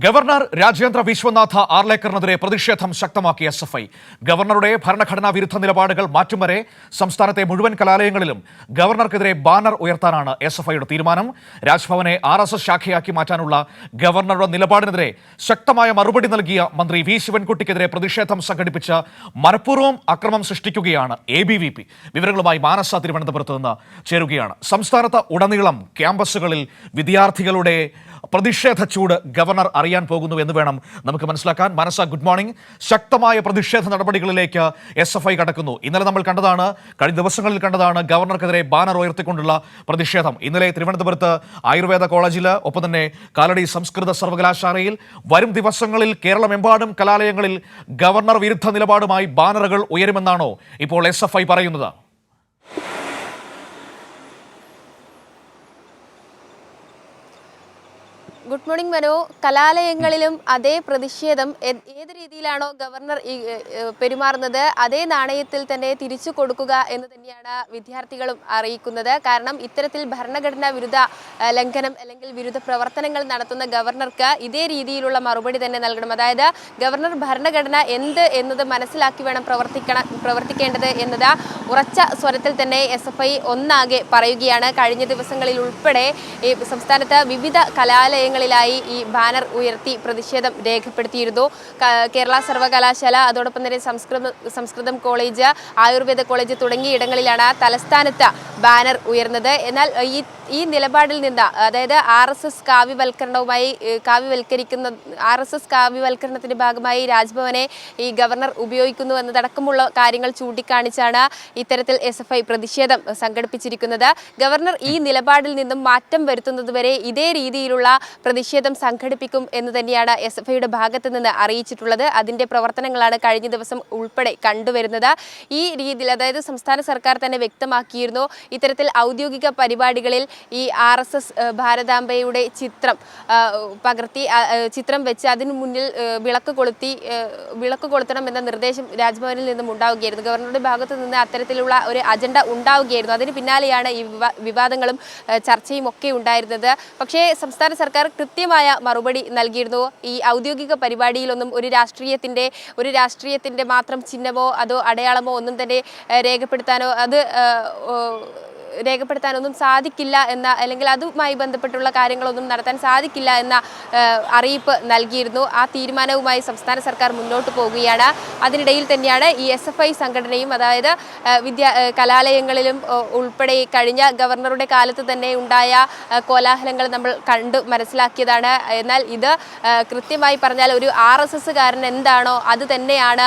Governor Rajendra Vishwanatha ആർലേക്കറിനെതിരെ പ്രതിഷേധം ശക്തമാക്കി SFI. ഗവർണറുടെ ഭരണഘടനാ വിരുദ്ധ നിലപാടുകൾ മാറ്റും വരെ സംസ്ഥാനത്തെ മുഴുവൻ കലാലയങ്ങളിലും ഗവർണർക്കെതിരെ ബാനർ ഉയർത്താനാണ് എസ്എഫ്ഐയുടെ തീരുമാനം. രാജ്ഭവനെ RSS ശാഖയാക്കി മാറ്റാനുള്ള ഗവർണറുടെ നിലപാടിനെതിരെ ശക്തമായ മറുപടി നൽകിയ മന്ത്രി വി ശിവൻകുട്ടിക്കെതിരെ പ്രതിഷേധം സംഘടിപ്പിച്ച് മനഃപൂർവ്വം അക്രമം സൃഷ്ടിക്കുകയാണ് ABVP. വിവരങ്ങളുമായി മാനസ തിരുവനന്തപുരത്ത് നിന്ന് ചേരുകയാണ്. സംസ്ഥാനത്ത് ഉടനീളം ക്യാമ്പസുകളിൽ വിദ്യാർത്ഥികളുടെ പ്രതിഷേധ ചൂട് ഗവർണർ അറിയാൻ പോകുന്നു എന്ന് വേണം നമുക്ക് മനസ്സിലാക്കാൻ. മനസ, ഗുഡ് മോർണിംഗ്. ശക്തമായ പ്രതിഷേധ നടപടികളിലേക്ക് SFI കടക്കുന്നു. ഇന്നലെ നമ്മൾ കണ്ടതാണ്, കഴിഞ്ഞ ദിവസങ്ങളിൽ കണ്ടതാണ് ഗവർണർക്കെതിരെ ബാനർ ഉയർത്തിക്കൊണ്ടുള്ള പ്രതിഷേധം. ഇന്നലെ തിരുവനന്തപുരത്ത് ആയുർവേദ കോളേജിൽ, ഒപ്പം തന്നെ കാലടി സംസ്കൃത സർവകലാശാലയിൽ, വരും ദിവസങ്ങളിൽ കേരളമെമ്പാടും കലാലയങ്ങളിൽ ഗവർണർ വിരുദ്ധ നിലപാടുമായി ബാനറുകൾ ഉയരുമെന്നാണോ ഇപ്പോൾ SFI പറയുന്നത്? Good morning Manu. കലാലയങ്ങളിലും അതേ പ്രതിഷേധം ഏത് രീതിയിലാണോ ഗവർണർ പെരുമാറുന്നത് അതേ നാണയത്തിൽ തന്നെ തിരിച്ചു കൊടുക്കുക എന്ന് തന്നെയാണ് വിദ്യാർത്ഥികളും അറിയിക്കുന്നത്. കാരണം ഇത്തരത്തിൽ ഭരണഘടനാ വിരുദ്ധ ലംഘനം അല്ലെങ്കിൽ വിരുദ്ധ പ്രവർത്തനങ്ങൾ നടത്തുന്ന ഗവർണർക്ക് ഇതേ രീതിയിലുള്ള മറുപടി തന്നെ നൽകണം. അതായത് ഗവർണർ ഭരണഘടന എന്ത് എന്നത് മനസ്സിലാക്കി വേണം പ്രവർത്തിക്കേണ്ടത് എന്നത് ഉറച്ച സ്വരത്തിൽ തന്നെ SFI ഒന്നാകെ പറയുകയാണ്. കഴിഞ്ഞ ദിവസങ്ങളിൽ ഉൾപ്പെടെ ഈ സംസ്ഥാനത്ത് വിവിധ കലാലയങ്ങളിലായി ഈ ബാനർ ഉയർത്തി പ്രതിഷേധം രേഖപ്പെടുത്തിയിരുന്നു. കേരള സർവകലാശാല, അതോടൊപ്പം തന്നെ സംസ്കൃതം കോളേജ്, ആയുർവേദ കോളേജ് തുടങ്ങിയ ഇടങ്ങളിലാണ് തലസ്ഥാനത്ത് ബാനർ ഉയർന്നത്. എന്നാൽ ഈ നിലപാടിൽ നിന്ന്, അതായത് RSS കാവ്യവൽക്കരണത്തിന്റെ ഭാഗമായി രാജ്ഭവനെ ഈ ഗവർണർ ഉപയോഗിക്കുന്നു എന്നതടക്കമുള്ള കാര്യങ്ങൾ ചൂണ്ടിക്കാണിച്ചാണ് ഇത്തരത്തിൽ SFI പ്രതിഷേധം സംഘടിപ്പിച്ചിരിക്കുന്നത്. ഗവർണർ ഈ നിലപാടിൽ നിന്നും മാറ്റം വരുത്തുന്നതുവരെ ഇതേ രീതിയിലുള്ള പ്രതിഷേധം സംഘടിപ്പിക്കും എന്ന് തന്നെയാണ് SFIയുടെ ഭാഗത്ത് നിന്ന് അറിയിച്ചിട്ടുള്ളത്. അതിന്റെ പ്രവർത്തനങ്ങളാണ് കഴിഞ്ഞ ദിവസം ഉൾപ്പെടെ കണ്ടുവരുന്നത്. ഈ രീതിയിൽ, അതായത് സംസ്ഥാന സർക്കാർ തന്നെ വ്യക്തമാക്കിയിരുന്നു, ഇത്തരത്തിൽ ഔദ്യോഗിക പരിപാടികളിൽ ഈ RSS ഭാരതാംബയുടെ ചിത്രം വെച്ച് അതിനു മുന്നിൽ വിളക്ക് കൊളുത്തണം എന്ന നിർദ്ദേശം രാജ്ഭവനിൽ നിന്നും ഉണ്ടാവുകയായിരുന്നു. ഗവർണറുടെ ഭാഗത്തു നിന്ന് അത്തരത്തിലുള്ള ഒരു അജണ്ട ഉണ്ടാവുകയായിരുന്നു. അതിന് പിന്നാലെയാണ് ഈ വിവാദങ്ങളും ചർച്ചയും ഒക്കെ ഉണ്ടായിരുന്നത്. പക്ഷേ സംസ്ഥാന സർക്കാർ കൃത്യമായ മറുപടി നൽകിയിരുന്നു. ഈ ഔദ്യോഗിക പരിപാടിയിലൊന്നും ഒരു രാഷ്ട്രീയത്തിന്റെ മാത്രം ചിഹ്നമോ അതോ അടയാളമോ ഒന്നും തന്നെ രേഖപ്പെടുത്താനൊന്നും സാധിക്കില്ല എന്ന, അല്ലെങ്കിൽ അതുമായി ബന്ധപ്പെട്ടുള്ള കാര്യങ്ങളൊന്നും നടത്താൻ സാധിക്കില്ല എന്ന അറിയിപ്പ് നൽകിയിരുന്നു. ആ തീരുമാനവുമായി സംസ്ഥാന സർക്കാർ മുന്നോട്ട് പോവുകയാണ്. അതിനിടയിൽ തന്നെയാണ് ഈ SFI സംഘടനയും, അതായത് കലാലയങ്ങളിലും ഉൾപ്പെടെ കഴിഞ്ഞ ഗവർണറുടെ കാലത്ത് തന്നെ ഉണ്ടായ കോലാഹലങ്ങൾ നമ്മൾ കണ്ടു മനസ്സിലാക്കിയതാണ്. എന്നാൽ ഇത് കൃത്യമായി പറഞ്ഞാൽ ഒരു RSSകാരൻ എന്താണോ അത് തന്നെയാണ്,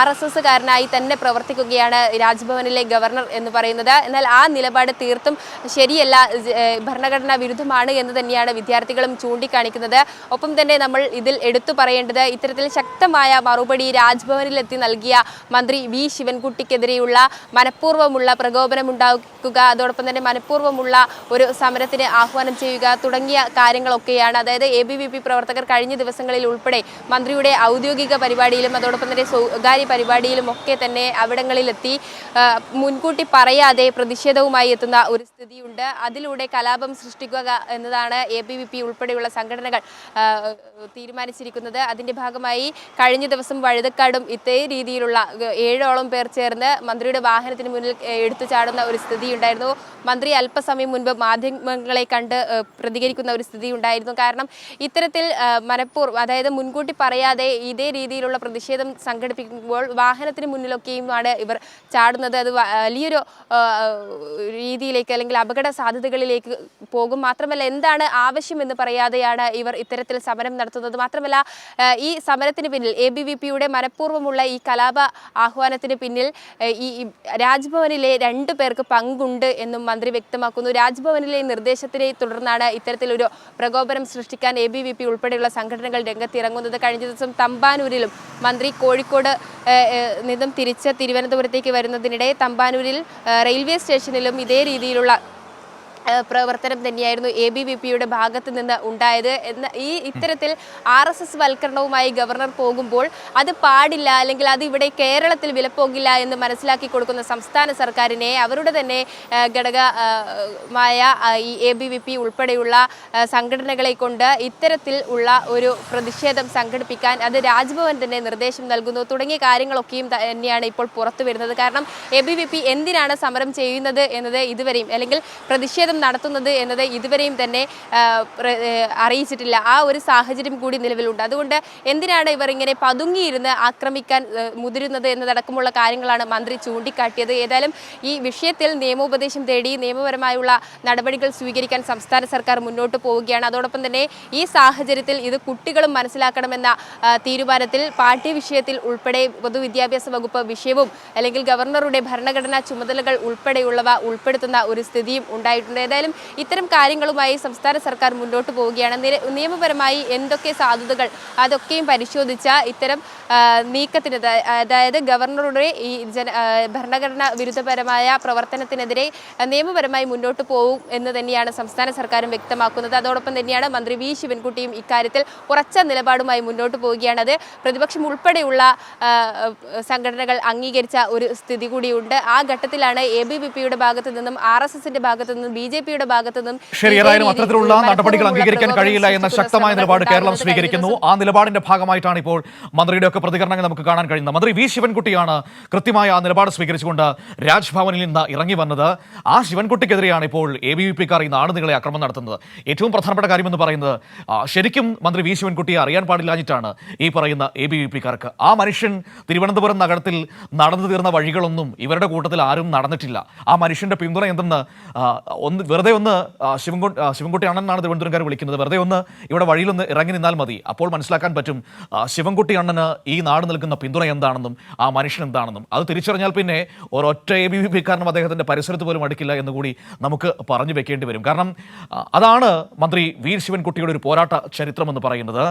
RSSകാരനായി തന്നെ പ്രവർത്തിക്കുകയാണ് രാജ്ഭവനിലെ ഗവർണർ എന്ന് പറയുന്നത്. എന്നാൽ ആ നിലപാട് തീർത്തും ശരിയല്ല, ഭരണഘടനാ വിരുദ്ധമാണ് എന്ന് തന്നെയാണ് വിദ്യാർത്ഥികളും ചൂണ്ടിക്കാണിക്കുന്നത്. ഒപ്പം തന്നെ നമ്മൾ ഇതിൽ എടുത്തു പറയേണ്ടത്, ഇത്തരത്തിൽ ശക്തമായ മറുപടി രാജ്ഭവനിലെത്തി നൽകിയ മന്ത്രി വി ശിവൻകുട്ടിക്കെതിരെയുള്ള മനഃപൂർവ്വമുള്ള പ്രകോപനമുണ്ടാക്കുക, അതോടൊപ്പം തന്നെ മനഃപൂർവ്വമുള്ള ഒരു സമരത്തിന് ആഹ്വാനം ചെയ്യുക തുടങ്ങിയ കാര്യങ്ങളൊക്കെയാണ്. അതായത് ABVP പ്രവർത്തകർ കഴിഞ്ഞ ദിവസങ്ങളിൽ ഉൾപ്പെടെ മന്ത്രിയുടെ ഔദ്യോഗിക പരിപാടിയിലും അതോടൊപ്പം തന്നെ സ്വകാര്യ പരിപാടിയിലും ഒക്കെ തന്നെ അവിടങ്ങളിലെത്തി മുൻകൂട്ടി പറയാതെ പ്രതിഷേധവുമായി എത്തുന്ന ഒരു സ്ഥിതിയുണ്ട്. അതിലൂടെ കലാപം സൃഷ്ടിക്കുക എന്നതാണ് ABVP ഉൾപ്പെടെയുള്ള സംഘടനകൾ തീരുമാനിച്ചിരിക്കുന്നത്. അതിന്റെ ഭാഗമായി കഴിഞ്ഞ ദിവസം വഴുതക്കാടും ഇതേ രീതിയിലുള്ള 7ഓളം പേർ ചേർന്ന് മന്ത്രിയുടെ വാഹനത്തിന് മുന്നിൽ എടുത്തു ചാടുന്ന ഒരു സ്ഥിതി ഉണ്ടായിരുന്നു. മന്ത്രി അല്പസമയം മുൻപ് മാധ്യമങ്ങളെ കണ്ട് പ്രതികരിക്കുന്ന ഒരു സ്ഥിതി ഉണ്ടായിരുന്നു. കാരണം ഇത്തരത്തിൽ അതായത് മുൻകൂട്ടി പറയാതെ ഇതേ രീതിയിലുള്ള പ്രതിഷേധം സംഘടിപ്പിക്കുമ്പോൾ വാഹനത്തിന് മുന്നിലൊക്കെയുമാണ് ഇവർ ചാടുന്നത്. അത് വലിയൊരു രീതിയിലേക്ക്, അല്ലെങ്കിൽ അപകട സാധ്യതകളിലേക്ക് പോകും. മാത്രമല്ല, എന്താണ് ആവശ്യമെന്ന് പറയാതെയാണ് ഇവർ ഇത്തരത്തിൽ സമരം നടത്തുന്നത്. മാത്രമല്ല, ഈ സമരത്തിന് പിന്നിൽ ABVPയുടെ മനഃപൂർവ്വമുള്ള ഈ കലാപ ആഹ്വാനത്തിന് പിന്നിൽ ഈ രാജ്ഭവനിലെ 2 പേർക്ക് പങ്കുണ്ട് എന്നും മന്ത്രി വ്യക്തമാക്കുന്നു. രാജ്ഭവനിലെ നിർദ്ദേശത്തിനെ തുടർന്നാണ് ഇത്തരത്തിലൊരു പ്രകോപനം സൃഷ്ടിക്കാൻ ABVP ഉൾപ്പെടെയുള്ള സംഘടനകൾ രംഗത്തിറങ്ങുന്നത്. കഴിഞ്ഞ ദിവസം തമ്പാനൂരിലും മന്ത്രി കോഴിക്കോട് നിന്നും തിരിച്ച് തിരുവനന്തപുരത്തേക്ക് വരുന്നതിനിടെ തമ്പാനൂരിൽ റെയിൽവേ സ്റ്റേഷനിലും ഇതേ രീതിയിലുള്ള പ്രവർത്തനം തന്നെയായിരുന്നു ABVPയുടെ ഭാഗത്ത് നിന്ന് ഉണ്ടായത്. ഇത്തരത്തിൽ RSS വൽക്കരണവുമായി ഗവർണർ പോകുമ്പോൾ അത് പാടില്ല, അല്ലെങ്കിൽ അത് ഇവിടെ കേരളത്തിൽ വിലപ്പോകില്ല എന്ന് മനസ്സിലാക്കി കൊടുക്കുന്ന സംസ്ഥാന സർക്കാരിനെ അവരുടെ തന്നെ ഘടകമായ ഈ ABVP ഉൾപ്പെടെയുള്ള സംഘടനകളെ കൊണ്ട് ഇത്തരത്തിൽ ഉള്ള ഒരു പ്രതിഷേധം സംഘടിപ്പിക്കാൻ അത് രാജ്ഭവൻ തന്നെ നിർദ്ദേശം നൽകുന്നു തുടങ്ങിയ കാര്യങ്ങളൊക്കെയും തന്നെയാണ് ഇപ്പോൾ പുറത്തു വരുന്നത്. കാരണം ABVP എന്തിനാണ് സമരം ചെയ്യുന്നത് എന്നത് ഇതുവരെയും, അല്ലെങ്കിൽ പ്രതിഷേധം നടത്തുന്നത് എന്നത് ഇതുവരെയും തന്നെ അറിയിച്ചിട്ടില്ല. ആ ഒരു സാഹചര്യം കൂടി നിലവിലുണ്ട്. അതുകൊണ്ട് എന്തിനാണ് ഇവർ ഇങ്ങനെ പതുങ്ങിയിരുന്ന് ആക്രമിക്കാൻ മുതിരുന്നത് എന്നതടക്കമുള്ള കാര്യങ്ങളാണ് മന്ത്രി ചൂണ്ടിക്കാട്ടിയത്. ഏതായാലും ഈ വിഷയത്തിൽ നിയമോപദേശം തേടി നിയമപരമായുള്ള നടപടികൾ സ്വീകരിക്കാൻ സംസ്ഥാന സർക്കാർ മുന്നോട്ട് പോവുകയാണ്. അതോടൊപ്പം തന്നെ ഈ സാഹചര്യത്തിൽ ഇത് കുട്ടികളും മനസ്സിലാക്കണമെന്ന തീരുമാനത്തിൽ പാഠ്യവിഷയത്തിൽ ഉൾപ്പെടെ പൊതുവിദ്യാഭ്യാസ വകുപ്പ് വിഷയവും അല്ലെങ്കിൽ ഗവർണറുടെ ഭരണഘടനാ ചുമതലകൾ ഉൾപ്പെടെയുള്ളവ ഉൾപ്പെടുത്തുന്ന ഒരു സ്ഥിതിയും ഉണ്ടായിട്ടുണ്ട്. ഏതായാലും ഇത്തരം കാര്യങ്ങളുമായി സംസ്ഥാന സർക്കാർ മുന്നോട്ട് പോവുകയാണ്. നിയമപരമായി എന്തൊക്കെ സാധുതകൾ അതൊക്കെയും പരിശോധിച്ച ഇത്തരം നീക്കത്തിന്, അതായത് ഗവർണറുടെ ഈ ഭരണഘടനാ വിരുദ്ധപരമായ പ്രവർത്തനത്തിനെതിരെ നിയമപരമായി മുന്നോട്ട് പോകും എന്ന് തന്നെയാണ് സംസ്ഥാന സർക്കാരും വ്യക്തമാക്കുന്നത്. അതോടൊപ്പം തന്നെയാണ് മന്ത്രി V ശിവൻകുട്ടിയും ഇക്കാര്യത്തിൽ ഉറച്ച നിലപാടുമായി മുന്നോട്ട് പോവുകയാണ്. അത് പ്രതിപക്ഷം ഉൾപ്പെടെയുള്ള സംഘടനകൾ അംഗീകരിച്ച ഒരു സ്ഥിതി കൂടിയുണ്ട്. ആ ഘട്ടത്തിലാണ് ABVPയുടെ ഭാഗത്തു നിന്നും RSSന്റെ ഭാഗത്തു നിന്നും BJPയുടെ ഭാഗത്തു നിന്നും ശരിയായാലും അത്തരത്തിലുള്ള നടപടികൾ അംഗീകരിക്കാൻ കഴിയില്ല എന്ന ശക്തമായ നിലപാട് കേരളം സ്വീകരിക്കുന്നു. ആ നിലപാടിന്റെ ഭാഗമായിട്ടാണ് ഇപ്പോൾ മന്ത്രിയുടെ ഒക്കെ പ്രതികരണങ്ങൾ നമുക്ക് കാണാൻ കഴിയുന്നത്. മന്ത്രി V ശിവൻകുട്ടിയാണ് കൃത്യമായ ആ നിലപാട് സ്വീകരിച്ചുകൊണ്ട് രാജ്ഭവനിൽ നിന്ന് ഇറങ്ങി വന്നത്. ആ ശിവൻകുട്ടിക്കെതിരെയാണ് ഇപ്പോൾ ABVPക്കാർ ഈ നാടുനീളെ ആക്രമണം നടത്തുന്നത്. ഏറ്റവും പ്രധാനപ്പെട്ട കാര്യമെന്ന് പറയുന്നത് ശരിക്കും മന്ത്രി V ശിവൻകുട്ടിയെ അറിയാൻ പാടില്ലാഞ്ഞിട്ടാണ് ഈ പറയുന്ന ABVPക്കാർക്ക്. ആ മനുഷ്യൻ തിരുവനന്തപുരം നഗരത്തിൽ നടന്നു തീർന്ന വഴികളൊന്നും ഇവരുടെ കൂട്ടത്തിൽ ആരും നടന്നിട്ടില്ല. ആ മനുഷ്യന്റെ പിന്തുണ എന്തെന്ന് വെറുതെ ഒന്ന് ശിവൻകുട്ടി അണ്ണനാണ് തിരുവനന്തപുരംകാർ വിളിക്കുന്നത്. വെറുതെ ഒന്ന് ഇവിടെ വഴിയിലൊന്ന് ഇറങ്ങി നിന്നാൽ മതി. അപ്പോൾ മനസ്സിലാക്കാൻ പറ്റും ശിവൻകുട്ടി അണ്ണന് ഈ നാട് നൽകുന്ന പിന്തുണ എന്താണെന്നും ആ മനുഷ്യൻ എന്താണെന്നും. അത് തിരിച്ചറിഞ്ഞാൽ പിന്നെ ഒരൊറ്റ ABVPക്കാരനും അദ്ദേഹത്തിന്റെ പരിസരത്ത് പോലും അടുക്കില്ല എന്നുകൂടി നമുക്ക് പറഞ്ഞു വെക്കേണ്ടി വരും. കാരണം അതാണ് മന്ത്രി V ശിവൻകുട്ടിയുടെ ഒരു പോരാട്ട ചരിത്രം എന്ന് പറയുന്നത്.